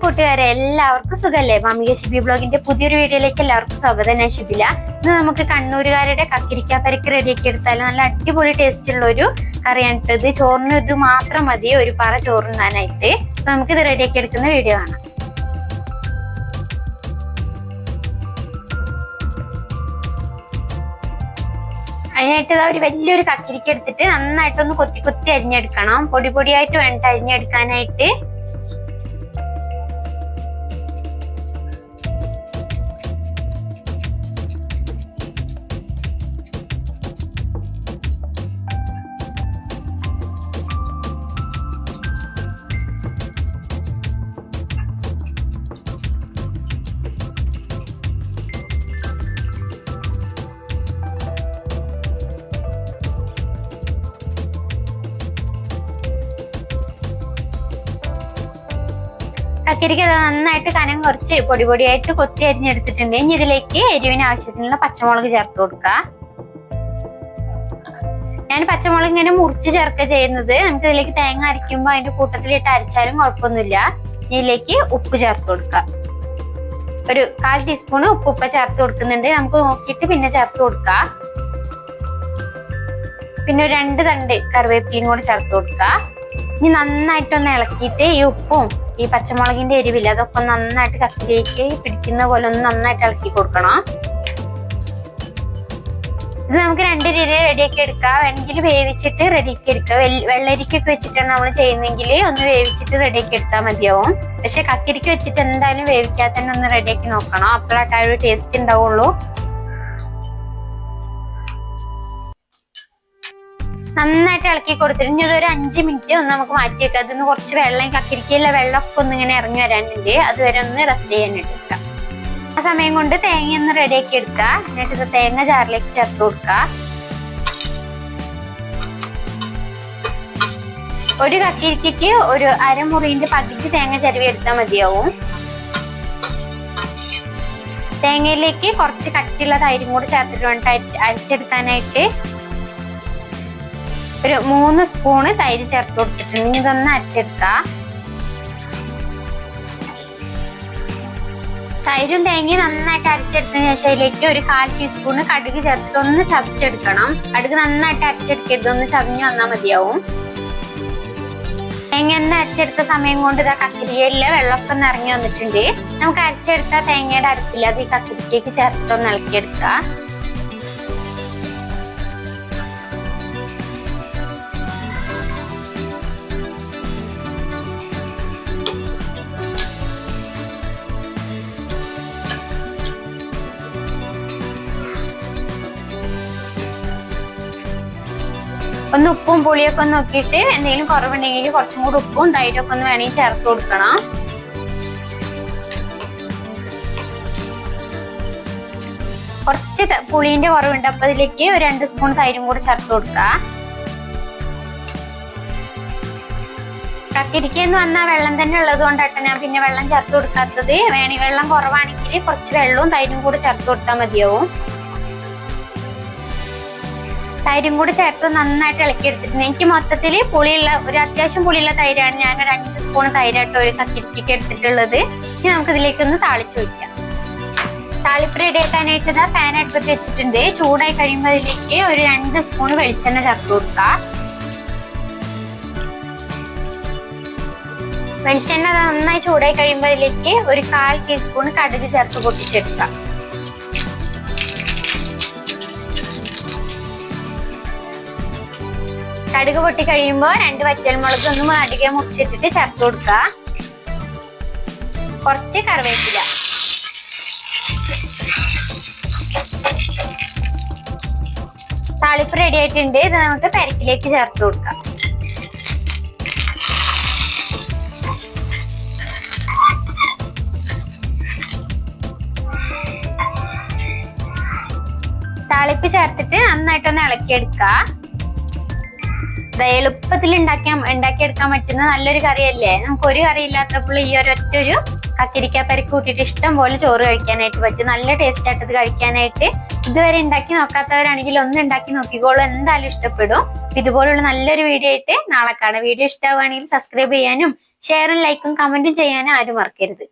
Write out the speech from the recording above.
കൂട്ടുകാരെ എല്ലാവർക്കും സുഖല്ലേ? മമ്മിക ഷിബി ബ്ലോഗിന്റെ പുതിയൊരു വീഡിയോയിലേക്ക് എല്ലാവർക്കും സ്വാഗതം. ഞാൻ ഷിബില. ഇന്ന് നമുക്ക് കണ്ണൂരുകാരുടെ കക്കിരിക്ക പരിക്ക് റെഡിയാക്കി എടുത്താലും നല്ല അടിപൊളി ടേസ്റ്റ് ഉള്ള ഒരു കറിയാണ് ഇത്. ചോറിന് ഇത് മാത്രം മതി ഒരു പറ ചോറുണ്ണാനായിട്ട്. നമുക്ക് ഇത് റെഡിയാക്കി എടുക്കുന്ന വീഡിയോ കാണാം. അതിനായിട്ട് ഒരു വലിയൊരു കക്കിരിക്ക എടുത്തിട്ട് നന്നായിട്ടൊന്ന് കൊത്തി കൊത്തി അരിഞ്ഞെടുക്കണം. പൊടി പൊടിയായിട്ട് വേണ്ട അരിഞ്ഞെടുക്കാനായിട്ട്. കക്കിരിക്ക നന്നായിട്ട് കനം കുറച്ച് പൊടി പൊടിയായിട്ട് കൊത്തി അരിഞ്ഞെടുത്തിട്ടുണ്ട്. ഇനി ഇതിലേക്ക് എരിവിന് ആവശ്യത്തിനുള്ള പച്ചമുളക് ചേർത്ത് കൊടുക്കുക. ഞാൻ പച്ചമുളക് ഇങ്ങനെ മുറിച്ച് ചേർക്കുക ചെയ്യുന്നത്. നമുക്ക് ഇതിലേക്ക് തേങ്ങ അരയ്ക്കുമ്പോൾ അതിന്റെ കൂട്ടത്തിലിട്ട് അരച്ചാലും കുഴപ്പമൊന്നുമില്ല. ഇതിലേക്ക് ഉപ്പ് ചേർത്ത് കൊടുക്കുക. ഒരു 1/4 ടീസ്പൂൺ ഉപ്പ് ചേർത്ത് കൊടുക്കുന്നുണ്ട്. നമുക്ക് നോക്കിയിട്ട് പിന്നെ ചേർത്ത് കൊടുക്കുക. പിന്നെ ഒരു 2 തണ്ട് കറിവേപ്പിലയും കൂടെ ചേർത്ത് കൊടുക്കുക. ഇനി നന്നായിട്ടൊന്ന് ഇളക്കിയിട്ട് ഈ ഉപ്പും ഈ പച്ചമുളകിന്റെ എരിവില്ല അതൊക്കെ നന്നായിട്ട് കക്കിരിക്ക് പിടിക്കുന്ന പോലെ ഒന്ന് നന്നായിട്ട് ഇളക്കി കൊടുക്കണം. ഇത് നമുക്ക് 2 രീതിയിൽ റെഡിയാക്കി എടുക്കാം. വേണമെങ്കിൽ വേവിച്ചിട്ട് റെഡിയാക്കി എടുക്കാം. വെള്ളരിക്കൊക്കെ വെച്ചിട്ടാണ് നമ്മൾ ചെയ്യുന്നെങ്കിൽ ഒന്ന് വേവിച്ചിട്ട് റെഡിയാക്കി എടുത്താൽ മതിയാവും. പക്ഷെ കക്കിരിക്ക് വെച്ചിട്ട് എന്തായാലും വേവിക്കാതെ തന്നെ ഒന്ന് റെഡിയാക്കി നോക്കണം. അപ്പോഴായിട്ട് ആ ഒരു ടേസ്റ്റ് ഉണ്ടാവുള്ളൂ. നന്നായിട്ട് ഇളക്കി കൊടുത്തിട്ട് ഇനി ഇതൊരു 5 മിനിറ്റ് ഒന്ന് നമുക്ക് മാറ്റി വെക്കാം. അതിന് കുറച്ച് വെള്ളം കക്കിരിക്കയിലെ വെള്ളമൊക്കെ ഒന്ന് ഇങ്ങനെ ഇറങ്ങി വരാനുണ്ട്. അതുവരെ ഒന്ന് റെസ്റ്റ് ചെയ്യാനായിട്ട് എടുക്കാം. ആ സമയം കൊണ്ട് തേങ്ങ ഒന്ന് റെഡിയാക്കി എടുക്കുക. എന്നിട്ട് ഇത് തേങ്ങ ജാറിലേക്ക് ചേർത്ത് കൊടുക്കുക. ഒരു കക്കിരിക്കയ്ക്ക് ഒരു അരമുറിന്റെ പകുതി തേങ്ങ ചിരവി എടുത്താൽ മതിയാവും. തേങ്ങയിലേക്ക് കുറച്ച് കട്ടിയുള്ള തൈരും കൂടി ചേർത്തിട്ട് വേണ്ട അരച്ചെടുക്കാനായിട്ട്. ഒരു 3 സ്പൂണ് തൈര് ചേർത്ത് കൊടുത്തിട്ടുണ്ട്. ഇതൊന്ന് അരച്ചെടുക്കാം. തൈരും തേങ്ങയും നന്നായിട്ട് അരച്ചെടുത്തതിന് ശേഷം അതിലേക്ക് ഒരു 1/4 ടീസ്പൂണ് കടുക് ചേർത്തിട്ട് ഒന്ന് ചതച്ചെടുക്കണം. കടുക് നന്നായിട്ട് അരച്ചെടുക്കരുത്, ഒന്ന് ചതഞ്ഞു വന്നാൽ മതിയാവും. തേങ്ങ ഒന്ന് അരച്ചെടുത്ത സമയം കൊണ്ട് ഇതാ കക്കിരിക്കയിലെ വെള്ളമൊക്കെ ഒന്ന് ഇറങ്ങി വന്നിട്ടുണ്ട്. നമുക്ക് അരച്ചെടുത്ത തേങ്ങയുടെ അരപ്പില്ല അത് ഈ കക്കിരിക്കയ്ക്ക് ചേർത്തിട്ട് ഒന്ന് ഇളക്കിയെടുക്കുക. ഒന്ന് ഉപ്പും പുളിയൊക്കെ ഒന്ന് നോക്കിയിട്ട് എന്തെങ്കിലും കുറവുണ്ടെങ്കിൽ കുറച്ചും കൂടി ഉപ്പും തൈരൊക്കെ ഒന്ന് വേണമെങ്കിൽ ചേർത്ത് കൊടുക്കണം. കുറച്ച് പുളിന്റെ കുറവുണ്ട്. അപ്പൊ അതിലേക്ക് ഒരു 2 സ്പൂൺ തൈരും കൂടി ചേർത്ത് കൊടുക്കുക. കക്കിരിക്കെന്ന് വന്നാൽ വെള്ളം തന്നെ ഉള്ളത് കൊണ്ടാട്ടോ ഞാൻ പിന്നെ വെള്ളം ചേർത്ത് കൊടുക്കാത്തത്. വെള്ളം കുറവാണെങ്കിൽ കുറച്ച് വെള്ളവും തൈരും കൂടി ചേർത്ത് കൊടുത്താൽ മതിയാവും. തൈരും കൂടി ചേർത്ത് നന്നായിട്ട് ഇളക്കി എടുത്തിട്ടുണ്ട്. എനിക്ക് മൊത്തത്തിൽ പുളിയുള്ള ഒരു അത്യാവശ്യം പുളിയുള്ള തൈരാണ്. ഞാനൊരു 5 സ്പൂൺ തൈരായിട്ട് ഒരു കക്കിരിക്കയ്ക്ക് എടുത്തിട്ടുള്ളത്. ഇനി നമുക്ക് ഇതിലേക്കൊന്ന് താളിച്ചു വയ്ക്കാം. താളിപ്പ് റെഡിയാക്കാനായിട്ട് ഇതാ പാൻ അടുപ്പത്ത് വെച്ചിട്ടുണ്ട്. ചൂടായി കഴിയുമ്പോൾ അതിലേക്ക് ഒരു 2 സ്പൂൺ വെളിച്ചെണ്ണ ചേർത്ത് കൊടുക്കുക. വെളിച്ചെണ്ണ നന്നായി ചൂടായി കഴിയുമ്പോൾ അതിലേക്ക് ഒരു 1/4 ടീസ്പൂൺ കടുക് ചേർത്ത് പൊട്ടിച്ചെടുക്കുക. കടുക് പൊട്ടി കഴിയുമ്പോൾ 2 വറ്റൽമുളക് ഒന്ന് അടികെ മുറിച്ചിട്ടിട്ട് ചേർത്ത് കൊടുക്കുക. കുറച്ച് കറിവേപ്പില. താളിപ്പ് റെഡി ആയിട്ടുണ്ട്. ഇത് നമുക്ക് പരിപ്പിലേക്ക് ചേർത്ത് കൊടുക്കാം. താളിപ്പ് ചേർത്തിട്ട് നന്നായിട്ടൊന്ന് ഇളക്കിയെടുക്കുക. എളുപ്പത്തിൽ ഉണ്ടാക്കിയെടുക്കാൻ പറ്റുന്ന നല്ലൊരു കറിയല്ലേ. നമുക്ക് ഒരു കറി ഇല്ലാത്തപ്പോൾ ഈ ഒരൊറ്റൊരു കക്കിരിക്ക പരിക്ക് കൂട്ടിയിട്ട് ഇഷ്ടം പോലെ ചോറ് കഴിക്കാനായിട്ട് പറ്റും. നല്ല ടേസ്റ്റ് ആയിട്ട് ഇത് കഴിക്കാനായിട്ട്. ഇതുവരെ ഉണ്ടാക്കി നോക്കാത്തവരാണെങ്കിൽ ഒന്ന് ഉണ്ടാക്കി നോക്കിക്കോളൂ, എന്തായാലും ഇഷ്ടപ്പെടും. ഇതുപോലുള്ള നല്ലൊരു വീഡിയോ ആയിട്ട് നാളെ കാണാം. വീഡിയോ ഇഷ്ടമാവുകയാണെങ്കിൽ സബ്സ്ക്രൈബ് ചെയ്യാനും ഷെയറും ലൈക്കും കമന്റും ചെയ്യാൻ ആരും മറക്കരുത്.